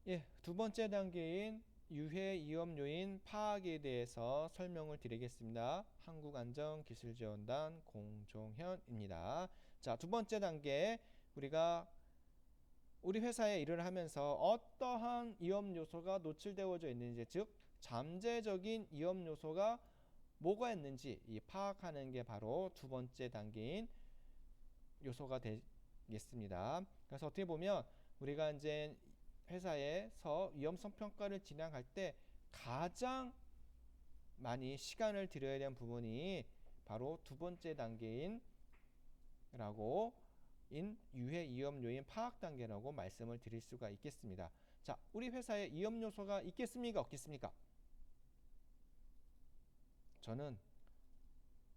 예, 두 번째 단계인 유해 이업 요인 파악에 대해서 설명을 드리겠습니다. 한국안전기술지원단 공종현입니다. 자, 두 번째 단계 우리가 우리 회사에 일을 하면서 어떠한 위험 요소가 노출되어져 있는지, 즉 잠재적인 위험 요소가 뭐가 있는지 이 파악하는 게 바로 두 번째 단계인 요소가 되겠습니다. 그래서 어떻게 보면 우리가 이제 회사에서 위험성 평가를 진행할 때 가장 많이 시간을 들여야 되는 부분이 바로 두 번째 단계인 유해 위험 요인 파악 단계라고 말씀을 드릴 수가 있겠습니다. 자, 우리 회사에 위험 요소가 있겠습니까? 없겠습니까? 저는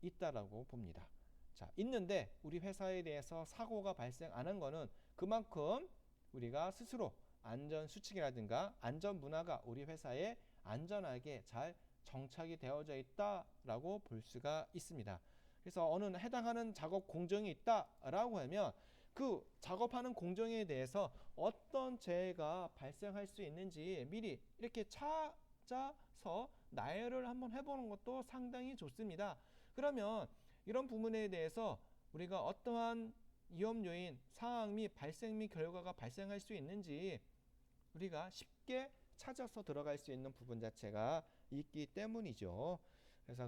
있다라고 봅니다. 자, 있는데 우리 회사에 대해서 사고가 발생 안 한 거는 그만큼 우리가 스스로 안전 수칙이라든가 안전 문화가 우리 회사에 안전하게 잘 정착이 되어져 있다라고 볼 수가 있습니다. 그래서 어느 해당하는 작업 공정이 있다라고 하면 그 작업하는 공정에 대해서 어떤 재해가 발생할 수 있는지 미리 이렇게 찾아서 나열을 한번 해보는 것도 상당히 좋습니다. 그러면 이런 부분에 대해서 우리가 어떠한 위험 요인, 상황 및 발생 및 결과가 발생할 수 있는지 우리가 쉽게 찾아서 들어갈 수 있는 부분 자체가 있기 때문이죠.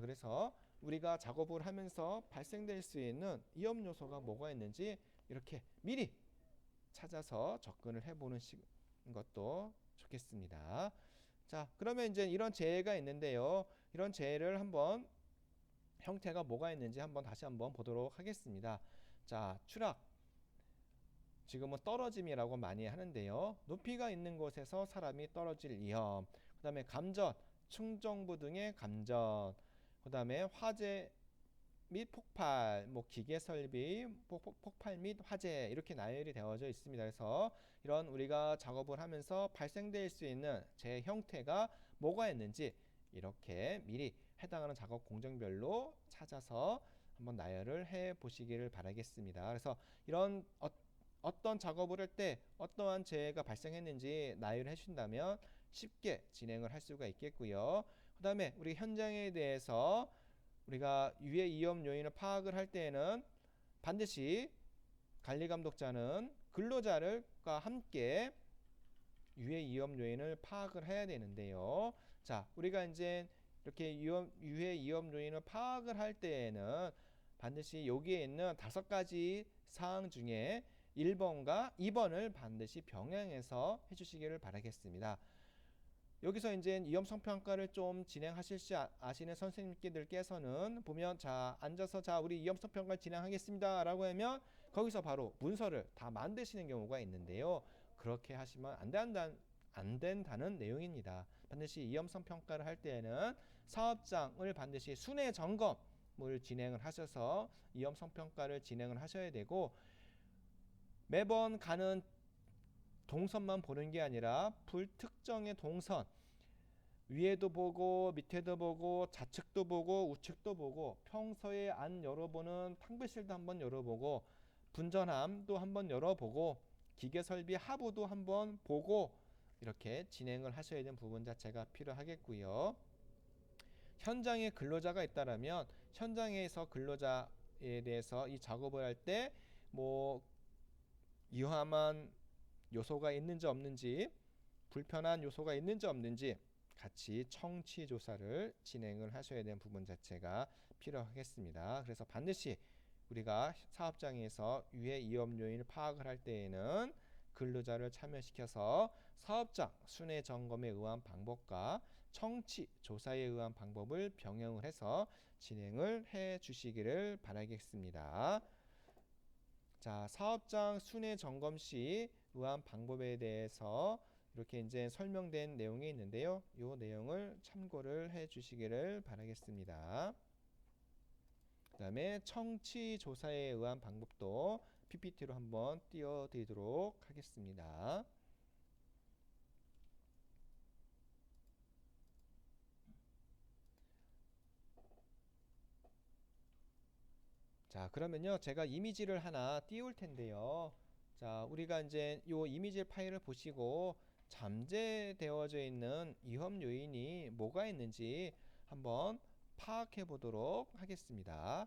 그래서 우리가 작업을 하면서 발생될 수 있는 위험 요소가 뭐가 있는지 이렇게 미리 찾아서 접근을 해보는 것도 좋겠습니다. 자, 그러면 이제 이런 재해가 있는데요. 이런 재해를 한번 형태가 뭐가 있는지 다시 한번 보도록 하겠습니다. 자, 추락. 지금은 떨어짐이라고 많이 하는데요. 높이가 있는 곳에서 사람이 떨어질 위험. 그 다음에 감전, 충정부 등의 감전. 그 다음에 화재 및 폭발, 기계 설비, 폭발 및 화재 이렇게 나열이 되어져 있습니다. 그래서 이런 우리가 작업을 하면서 발생될 수 있는 재 형태가 뭐가 있는지 이렇게 미리 해당하는 작업 공정별로 찾아서 한번 나열을 해 보시기를 바라겠습니다. 그래서 이런 어떤 작업을 할 때 어떠한 재해가 발생했는지 나열을 해준다면 쉽게 진행을 할 수가 있겠고요. 그 다음에 우리 현장에 대해서 우리가 유해 위험 요인을 파악을 할 때에는 반드시 관리감독자는 근로자들과 함께 유해 위험 요인을 파악을 해야 되는데요. 자, 우리가 이제 이렇게 유해 위험 요인을 파악을 할 때에는 반드시 여기에 있는 5가지 사항 중에 1번과 2번을 반드시 병행해서 해주시기를 바라겠습니다. 여기서 이제 위험성 평가를 좀 진행하실 줄 아시는 선생님께서는 보면 자 앉아서 자 우리 위험성 평가를 진행하겠습니다 라고 하면 거기서 바로 문서를 다 만드시는 경우가 있는데요. 그렇게 하시면 안 된다는 내용입니다. 반드시 위험성 평가를 할 때에는 사업장을 반드시 순회 점검을 진행을 하셔서 위험성 평가를 진행을 하셔야 되고, 매번 가는 동선만 보는 게 아니라 불특정의 동선 위에도 보고 밑에도 보고 좌측도 보고 우측도 보고 평소에 안 열어보는 탕비실도 한번 열어보고 분전함도 한번 열어보고 기계설비 하부도 한번 보고 이렇게 진행을 하셔야 되는 부분 자체가 필요하겠고요. 현장에 근로자가 있다라면 현장에서 근로자에 대해서 이 작업을 할 때 위험한 요소가 있는지 없는지 불편한 요소가 있는지 없는지 같이 청취 조사를 진행을 하셔야 되는 부분 자체가 필요하겠습니다. 그래서 반드시 우리가 사업장에서 유해 위험 요인을 파악을 할 때에는 근로자를 참여시켜서 사업장 순회 점검에 의한 방법과 청취 조사에 의한 방법을 병행을 해서 진행을 해 주시기를 바라겠습니다. 자, 사업장 순회 점검 시 의한 방법에 대해서 이렇게 이제 설명된 내용이 있는데요. 이 내용을 참고를 해 주시기를 바라겠습니다. 그 다음에 청취 조사에 의한 방법도 PPT로 한번 띄워드리도록 하겠습니다. 자, 그러면요 제가 이미지를 하나 띄울 텐데요. 자, 우리가 이제 요 이미지 파일을 보시고 잠재되어져 있는 위험 요인이 뭐가 있는지 한번 파악해 보도록 하겠습니다.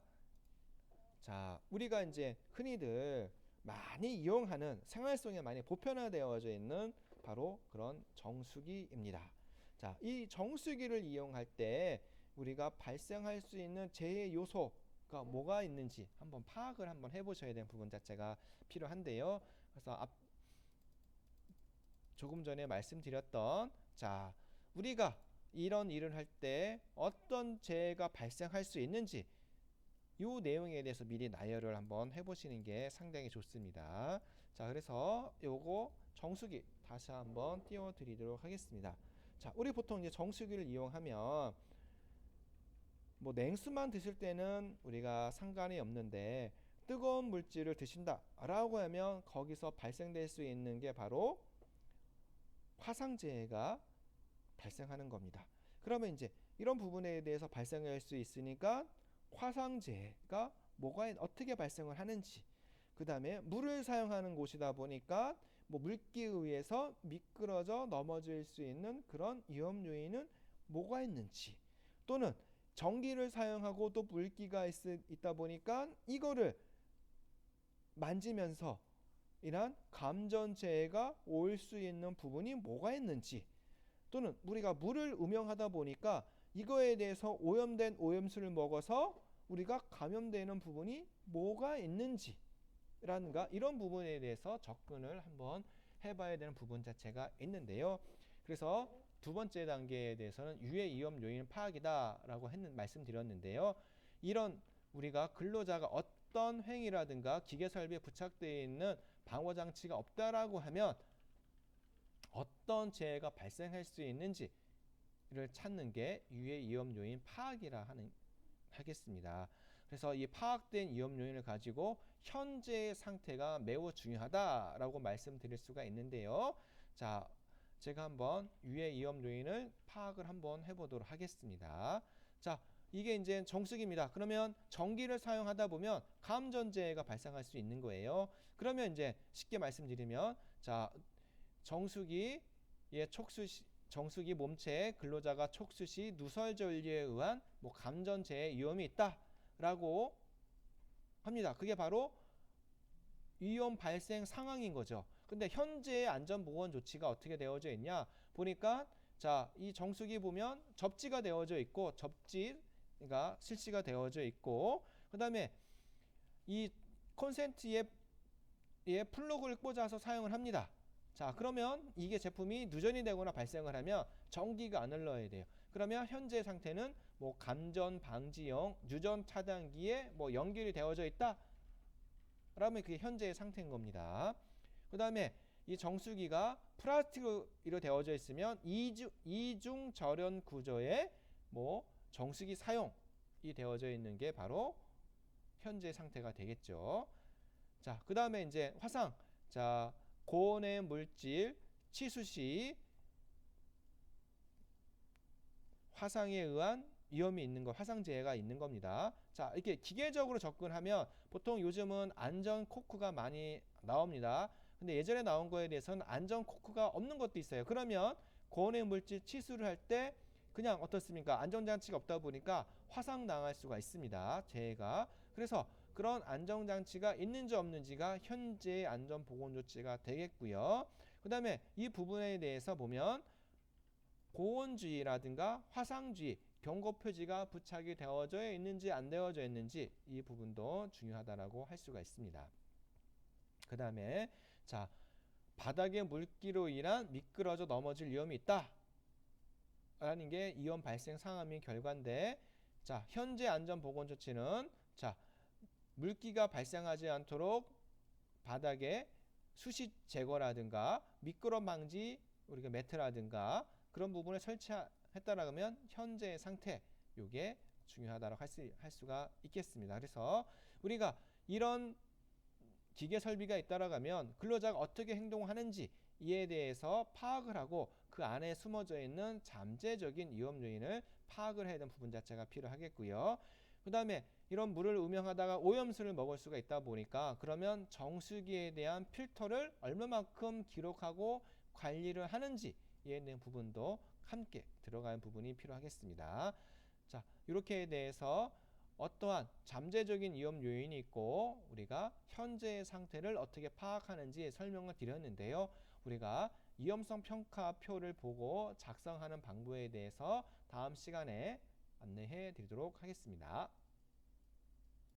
자, 우리가 이제 흔히들 많이 이용하는 생활 속에 많이 보편화되어져 있는 바로 그런 정수기입니다. 자, 이 정수기를 이용할 때 우리가 발생할 수 있는 재해 요소가 뭐가 있는지 한번 파악을 한번 해보셔야 되는 부분 자체가 필요한데요. 그래서 조금 전에 말씀드렸던, 자, 우리가 이런 일을 할 때 어떤 재해가 발생할 수 있는지 이 내용에 대해서 미리 나열을 한번 해보시는 게 상당히 좋습니다. 자, 그래서 요거 정수기 다시 한번 띄워드리도록 하겠습니다. 자, 우리 보통 이제 정수기를 이용하면 뭐 냉수만 드실 때는 우리가 상관이 없는데 뜨거운 물질을 드신다라고 하면 거기서 발생될 수 있는 게 바로 화상재해가 발생하는 겁니다. 그러면 이제 이런 부분에 대해서 발생할 수 있으니까 화상재해가 어떻게 발생을 하는지, 그 다음에 물을 사용하는 곳이다 보니까 뭐 물기에 의해서 미끄러져 넘어질 수 있는 그런 위험 요인은 뭐가 있는지, 또는 전기를 사용하고 또 물기가 있다 보니까 이거를 만지면서 이러한 감전재해가 올 수 있는 부분이 뭐가 있는지, 또는 우리가 물을 음용하다 보니까 이거에 대해서 오염된 오염수를 먹어서 우리가 감염되는 부분이 뭐가 있는지라는가, 이런 부분에 대해서 접근을 한번 해봐야 되는 부분 자체가 있는데요. 그래서 두 번째 단계에 대해서는 유해 위험 요인 파악이다라고 말씀드렸는데요. 이런 우리가 근로자가 어떤 행위라든가 기계 설비에 부착되어 있는 방호 장치가 없다라고 하면 어떤 재해가 발생할 수 있는지를 찾는 게 유해 위험 요인 파악이라 하겠습니다. 그래서 이 파악된 위험 요인을 가지고 현재의 상태가 매우 중요하다라고 말씀드릴 수가 있는데요. 자, 제가 한번 유해 위험 요인을 파악을 한번 해보도록 하겠습니다. 자, 이게 이제 정수기입니다. 그러면 전기를 사용하다 보면 감전재해가 발생할 수 있는 거예요. 그러면 이제 쉽게 말씀드리면, 자, 정수기의 정수기 몸체에 근로자가 촉수 시 누설 전류에 의한 뭐 감전재해 위험이 있다라고 합니다. 그게 바로 위험 발생 상황인 거죠. 근데 현재의 안전보건 조치가 어떻게 되어져 있냐 보니까, 자, 이 정수기 보면 접지가 되어져 있고, 접지가 실시가 되어져 있고, 그 다음에 이 콘센트에 플러그를 꽂아서 사용을 합니다. 자, 그러면 이게 제품이 누전이 되거나 발생을 하면 전기가 안 흘러야 돼요. 그러면 현재 상태는 뭐 감전 방지용 누전 차단기에 뭐 연결이 되어져 있다 라면 그게 현재의 상태인 겁니다. 그 다음에 이 정수기가 플라스틱으로 되어져 있으면 이중 절연 구조의 뭐 정수기 사용이 되어져 있는 게 바로 현재 상태가 되겠죠. 자, 그 다음에 이제 화상, 자, 고온의 물질 치수 시 화상에 의한 위험이 있는 거, 화상재해가 있는 겁니다. 자, 이렇게 기계적으로 접근하면 보통 요즘은 안전 코크가 많이 나옵니다. 근데 예전에 나온 거에 대해서는 안전 코크가 없는 것도 있어요. 그러면 고온의 물질 치수를 할 때 그냥 어떻습니까? 안전장치가 없다 보니까 화상 당할 수가 있습니다. 재해가. 그래서 그런 안전장치가 있는지 없는지가 현재의 안전보건조치가 되겠고요. 그 다음에 이 부분에 대해서 보면 고온주의라든가 화상주의 경고 표지가 부착이 되어져 있는지 안 되어져 있는지, 이 부분도 중요하다라고 할 수가 있습니다. 그 다음에 자, 바닥의 물기로 인한 미끄러져 넘어질 위험이 있다 라는 게 위험 발생 상황의 결과인데, 자, 현재 안전보건조치는, 자, 물기가 발생하지 않도록 바닥에 수시 제거라든가 미끄럼 방지 우리가 매트라든가 그런 부분을 설치했다라면 현재의 상태, 요게 중요하다고 할 수가 있겠습니다. 그래서 우리가 이런 기계 설비가 있다라고 하면 근로자가 어떻게 행동하는지 이에 대해서 파악을 하고 그 안에 숨어져 있는 잠재적인 위험 요인을 파악을 해야 되는 부분 자체가 필요하겠고요. 그 다음에 이런 물을 음용하다가 오염수를 먹을 수가 있다 보니까, 그러면 정수기에 대한 필터를 얼마만큼 기록하고 관리를 하는지에 대한 부분도 함께 들어가는 부분이 필요하겠습니다. 자, 이렇게 대해서 어떠한 잠재적인 위험 요인이 있고 우리가 현재의 상태를 어떻게 파악하는지 설명을 드렸는데요. 우리가 위험성 평가표를 보고 작성하는 방법에 대해서 다음 시간에 안내해 드리도록 하겠습니다.